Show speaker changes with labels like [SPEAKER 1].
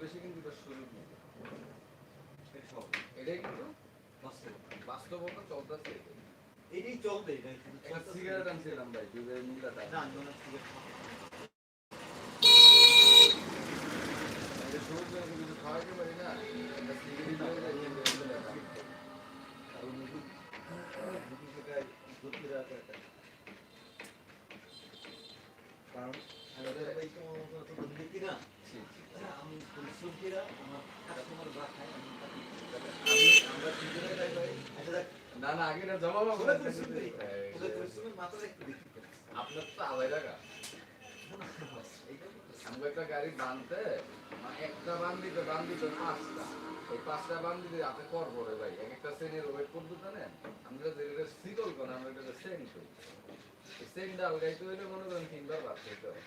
[SPEAKER 1] বেশি কিন্তু এটা সুযোগ নেই, এটাই কিন্তু বাস্তবতা চলতেছে।
[SPEAKER 2] এটাই চলবে।
[SPEAKER 1] একটা সিগারেট আনছিলাম ভাই, দুধের মূল্যটা
[SPEAKER 2] না না সিগারেট
[SPEAKER 1] এটা সুযোগ করে কিছু খাওয়াইতে পারি না, একটা সিগারেট হয়ে যায় কিন্তু এগুলো দাম।
[SPEAKER 2] কারণ দুটি জায়গায় ধরতে রাখা একটা কারণ এই তো দেখি না আমি পরিশ্রম করে আমার কাস্টমার যা খাই আমি আমরা তিনজনে খাই ভাই। আচ্ছা দেখ
[SPEAKER 1] না না আগে এটা জমা পাবো
[SPEAKER 2] পরিশ্রমের মাত্রা একটু দেখি
[SPEAKER 1] আপনার তো আড়াই টাকা। আমি একটা গাড়ি বানতে একটা বান্ধিতে পাঁচটা, এই পাঁচটা বান্ধিতে হাতে কর পড়ে ভাই, এক একটা শ্রেণীর ওয়েট করতে জানেন। আমরা যেটা সিগল করেন আমরা এটা সেন্ট করি, এই সেন্টটা আলগাইতে হইলে মনে করেন 3 বার বাদ খেতে হয়।